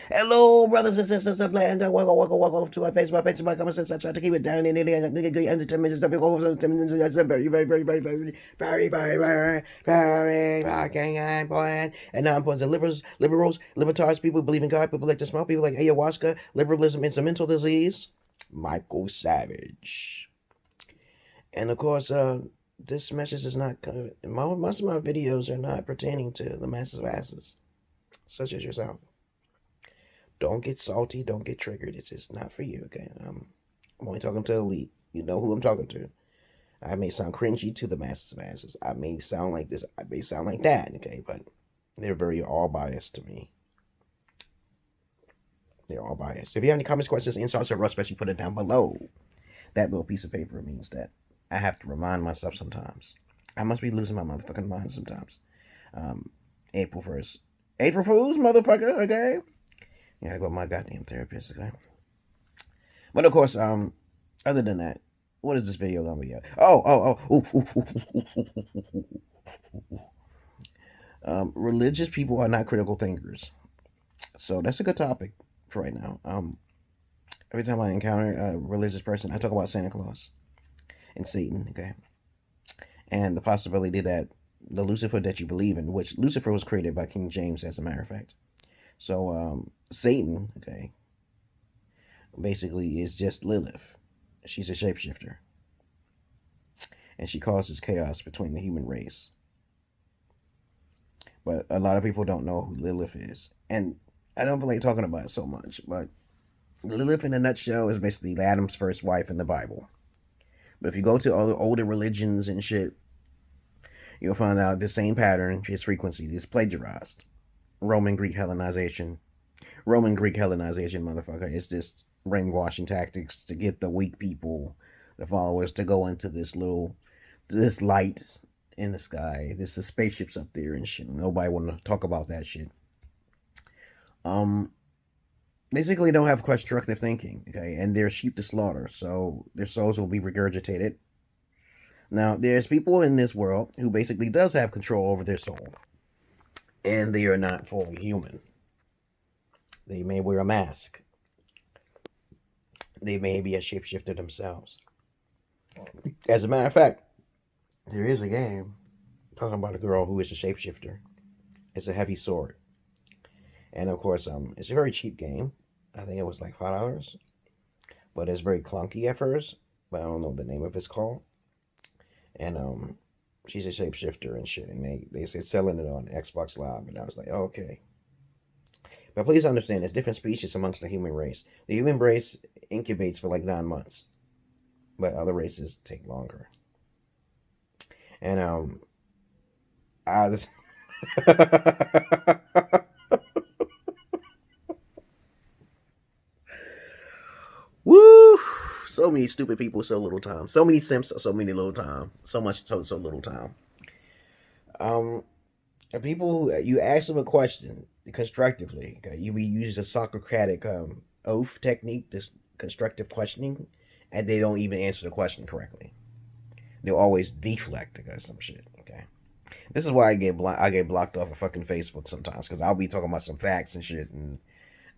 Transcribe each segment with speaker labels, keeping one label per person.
Speaker 1: Hello, brothers and sisters of land. Welcome to my page. My page, my comments. I try to keep it down in under 10 minutes. Very important. And now I'm pointing to liberals, libertarians, people who believe in God, people like to smoke, people like ayahuasca. Liberalism is a mental disease. Michael Savage. And of course, this message is not. Most of my videos are not pertaining to the masses of asses, such as yourself. Don't get salty. Don't get triggered. It's just not for you, okay? I'm only talking to the elite. You know who I'm talking to. I may sound cringy to the masses of asses. I may sound like this. I may sound like that, okay? But they're very all biased to me. They're all biased. If you have any comments, questions, insults, or especially put it down below. That little piece of paper means that I have to remind myself sometimes. I must be losing my motherfucking mind sometimes. April 1st. April Fool's, motherfucker, okay? Yeah, I go to my goddamn therapist, okay? But of course, other than that, what is this video gonna be? Religious people are not critical thinkers. So that's a good topic for right now. Every time I encounter a religious person, I talk about Santa Claus and Satan, okay? And the possibility that the Lucifer that you believe in, which Lucifer was created by King James, as a matter of fact. So, Satan, okay, basically is just Lilith. She's a shapeshifter. And she causes chaos between the human race. But a lot of people don't know who Lilith is. And I don't feel like talking about it so much, but Lilith in a nutshell is basically Adam's first wife in the Bible. But if you go to all the older religions and shit, you'll find out the same pattern, its frequency is plagiarized. Roman Greek Hellenization, motherfucker. It's just brainwashing tactics to get the weak people, the followers, to go into this light in the sky. There's the spaceships up there and shit. Nobody want to talk about that shit. Basically don't have constructive thinking, okay? And they're sheep to slaughter, so their souls will be regurgitated. Now, there's people in this world who basically does have control over their soul. And they are not fully human. They may wear a mask. They may be a shapeshifter themselves. As a matter of fact, there is a game talking about a girl who is a shapeshifter. It's a heavy sword. And of course, it's a very cheap game. I think it was like $5. But it's very clunky at first. But I don't know what the name of it's called. And she's a shapeshifter and shit, and they said selling it on Xbox Live, and I was like, oh, okay. But please understand, there's different species amongst the human race. The human race incubates for like 9 months, but other races take longer. And I just woo. So many stupid people, so little time. So many simps, so many little time. So much, so little time. People, you ask them a question constructively. Okay, you use a Socratic oath technique, this constructive questioning, and they don't even answer the question correctly. They'll always deflect or some shit. Okay, this is why I get blocked off of fucking Facebook sometimes, because I'll be talking about some facts and shit, and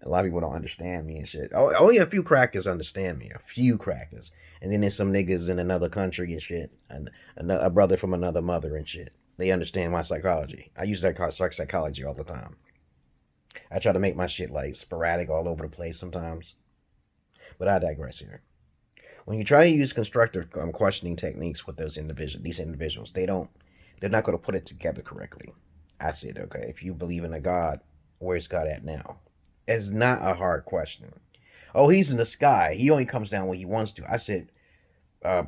Speaker 1: a lot of people don't understand me and shit. Only a few crackers understand me. A few crackers. And then there's some niggas in another country and shit. And a brother from another mother and shit. They understand my psychology. I use that psychology all the time. I try to make my shit like sporadic all over the place sometimes. But I digress here. When you try to use constructive questioning techniques with these individuals, they're not going to put it together correctly. I said, okay, if you believe in a God, where's God at now? It's not a hard question. Oh, he's in the sky. He only comes down when he wants to. I said,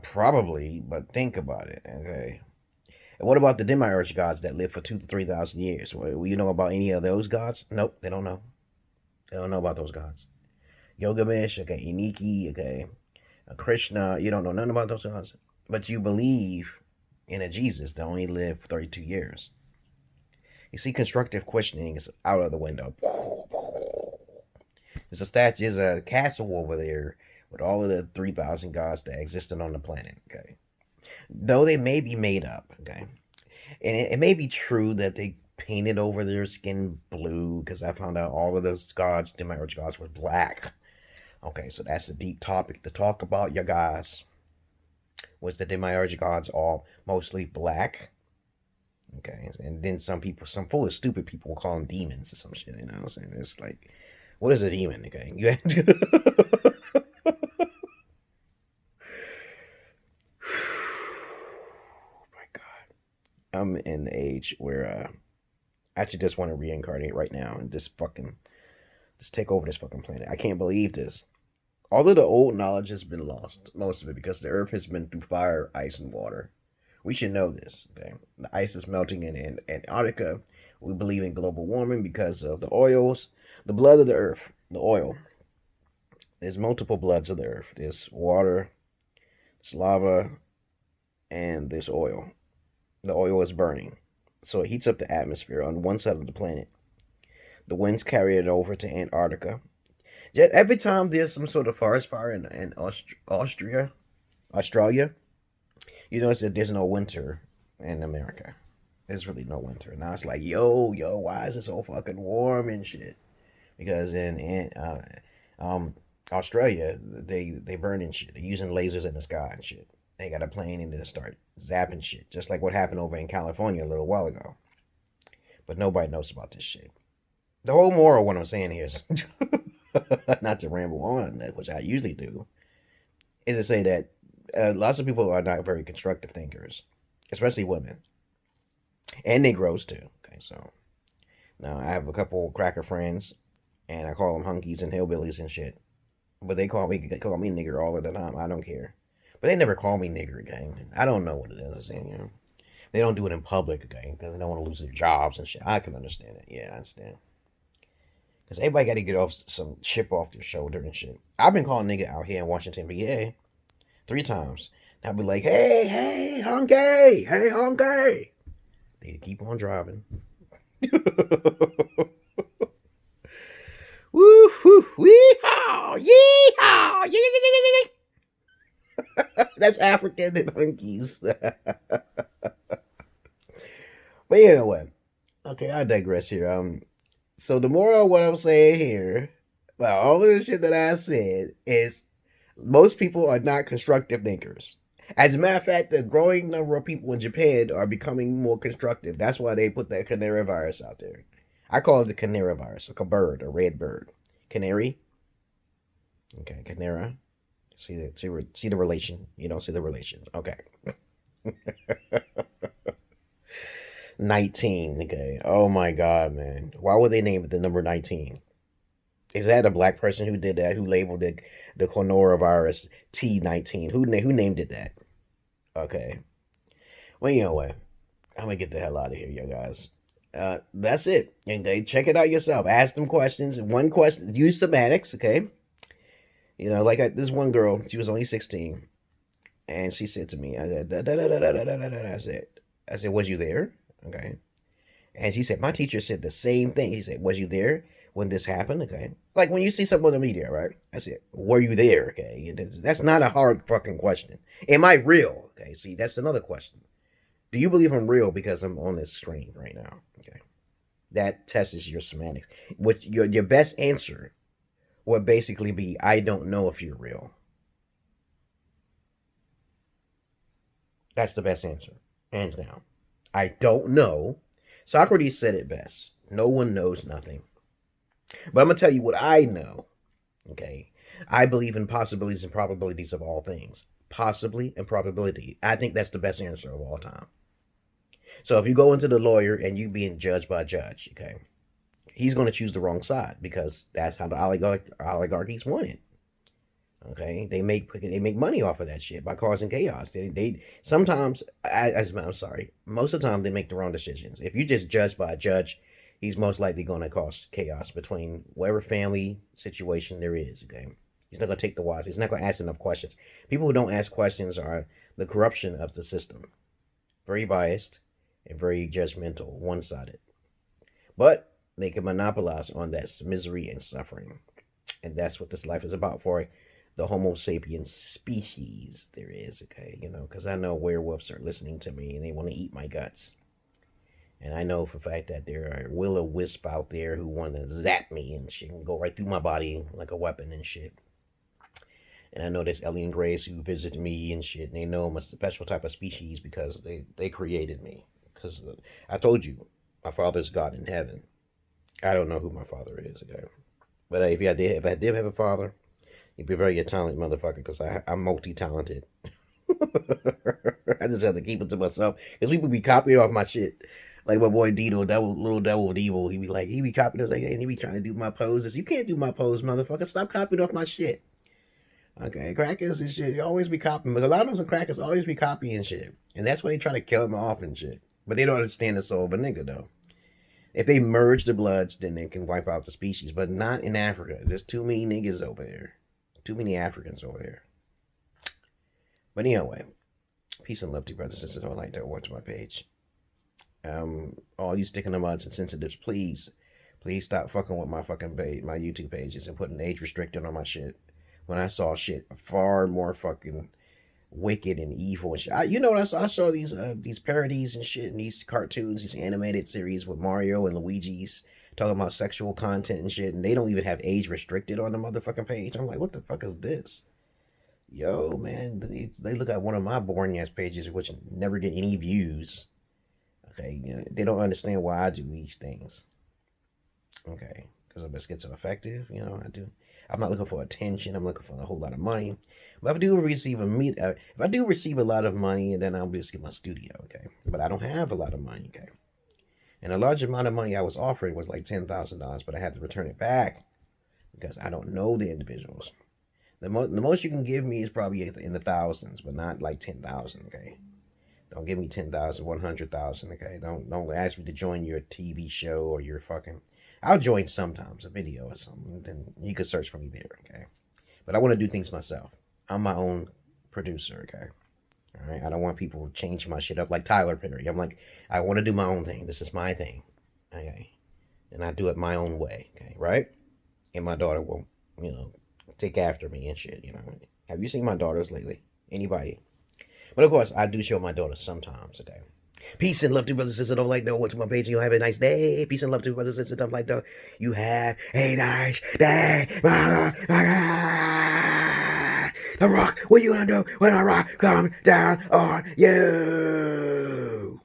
Speaker 1: probably, but think about it, okay? And what about the Demiurge gods that live for 2,000 to 3,000 years? Well, you know about any of those gods? Nope, they don't know. They don't know about those gods. Gilgamesh, okay, Eniki, okay, Krishna, you don't know nothing about those gods. But you believe in a Jesus that only lived 32 years. You see, constructive questioning is out of the window. There's a castle over there with all of the 3,000 gods that existed on the planet, okay? Though they may be made up, okay? And it may be true that they painted over their skin blue, because I found out all of those gods, Demiurge gods, were black. Okay, so that's a deep topic to talk about, you guys. Was the Demiurge gods all mostly black? Okay, and then some people, some full of stupid people will call them demons or some shit, you know what I'm saying? It's like, what is a demon? Okay, you have to... My God. I'm in the age where I actually just want to reincarnate right now and just take over this fucking planet. I can't believe this. All of the old knowledge has been lost, most of it, because the Earth has been through fire, ice, and water. We should know this. Okay, the ice is melting in Antarctica. We believe in global warming because of the oils, the blood of the Earth, the oil. There's multiple bloods of the Earth. There's water, there's lava, and there's oil. The oil is burning, so it heats up the atmosphere on one side of the planet. The winds carry it over to Antarctica. Yet every time there's some sort of forest fire in Australia, you notice that there's no winter in America. There's really no winter. Now it's like, yo, why is it so fucking warm and shit? Because in Australia, they burning shit. They're using lasers in the sky and shit. They got a plane and they start zapping shit, just like what happened over in California a little while ago. But nobody knows about this shit. The whole moral of what I'm saying here is, not to ramble on, which I usually do, is to say that lots of people are not very constructive thinkers, especially women. And Negroes, too. Okay, so now I have a couple cracker friends, and I call them hunkies and hillbillies and shit. But they call me nigger all of the time. I don't care. But they never call me nigger, gang. I don't know what it is, you know. They don't do it in public, gang, because they don't want to lose their jobs and shit. I can understand it. Yeah, I understand. Because everybody got to get off some chip off their shoulder and shit. I've been calling nigga out here in Washington, PA 3 times. I'll be like, hey, hunky, hey, hunky. They keep on driving. Woo hoo, wee-haw, yee-haw, yee. That's African and hunkies. But anyway, okay, I digress here. So the moral of what I'm saying here, about all of the shit that I said, is most people are not constructive thinkers. As a matter of fact, the growing number of people in Japan are becoming more constructive. That's why they put that Canary Virus out there. I call it the Canary Virus, like a bird, a red bird. Canary. Okay, Canara. See the relation. You don't see the relation. Okay. 19. Okay. Oh my God, man. Why would they name it the number 19? Is that a black person who did that? Who labeled it the coronavirus T19? Who named it that? Okay. Well, anyway, I'm gonna get the hell out of here, you guys. That's it. And check it out yourself. Ask them questions. One question. Use semantics. Okay. You know, like this one girl. She was only 16, and she said to me, I said, was you there? Okay. And she said, my teacher said the same thing. He said, was you there when this happened? Okay. Like when you see something on the media, right? I said, were you there? Okay. That's not a hard fucking question. Am I real? Okay. See, that's another question. Do you believe I'm real because I'm on this screen right now? Okay. That tests your semantics. Which your best answer would basically be, I don't know if you're real. That's the best answer. Hands down. I don't know. Socrates said it best. No one knows nothing. But I'm going to tell you what I know. Okay. I believe in possibilities and probabilities of all things. Possibly and probability. I think that's the best answer of all time. So if you go into the lawyer and you being judged by a judge, okay, he's going to choose the wrong side because that's how the oligarchies want it. Okay, they make money off of that shit by causing chaos. They sometimes, I'm sorry, most of the time they make the wrong decisions. If you just judge by a judge, he's most likely going to cause chaos between whatever family situation there is. Okay, he's not going to take the wise. He's not going to ask enough questions. People who don't ask questions are the corruption of the system. Very biased and very judgmental, one-sided. But they can monopolize on that misery and suffering, and that's what this life is about for the Homo Sapiens species there is, okay, you know, because I know werewolves are listening to me and they want to eat my guts. And I know for a fact that there are will-o-wisp out there who want to zap me and shit and go right through my body like a weapon and shit. And I know there's alien grays who visit me and shit, and they know I'm a special type of species because they created me. Because I told you, my father's God in heaven. I don't know who my father is, okay? But if I did have a father, he'd be a very talented motherfucker because I'm multi-talented. I just have to keep it to myself because people be copying off my shit. Like my boy Dito, little devil evil, he be copying us like, and he be trying to do my poses. You can't do my pose, motherfucker. Stop copying off my shit. Okay, Krakens and shit, you always be copying, but a lot of those Krakens always be copying shit, and that's why they try to kill him off and shit. But they don't understand the soul of a nigga though. If they merge the bloods, then they can wipe out the species, but not in Africa. There's too many niggas over there, too many Africans over there. But anyway, peace and love to you, brothers and sisters. Don't like that. Watch my page. All you sticking the muds and sensitives, please stop fucking with my fucking page, my YouTube pages, and putting age restricted on my shit. When I saw shit far more fucking wicked and evil and shit. You know what I saw these parodies and shit and these cartoons, these animated series with Mario and Luigi's talking about sexual content and shit, and they don't even have age restricted on the motherfucking page. I'm like, what the fuck is this? Yo, man, they look at one of my boring ass pages which never get any views. Okay, you know, they don't understand why I do these things. Okay, because I'm a schizoaffective, you know, I'm not looking for attention. I'm looking for a whole lot of money. But if I do receive a lot of money, then I'll just get my studio, okay? But I don't have a lot of money, okay? And a large amount of money I was offering was like $10,000, but I had to return it back because I don't know the individuals. The most you can give me is probably in the thousands, but not like 10,000, okay? Don't give me 10,000, 100,000, okay? Don't ask me to join your TV show or your fucking... I'll join sometimes, a video or something. Then you can search for me there, okay? But I want to do things myself. I'm my own producer, okay? All right? I don't want people to change my shit up like Tyler Perry. I'm like, I want to do my own thing. This is my thing, okay? And I do it my own way, okay? Right? And my daughter will, you know, take after me and shit, you know? Have you seen my daughters lately? Anybody? But of course, I do show my daughters sometimes, okay? Peace and love to brothers and sisters. Don't like that. What's my page? You'll have a nice day. Peace and love to brothers and sisters. Don't like that. You have a nice day. The rock. What you gonna do when the rock comes down on you?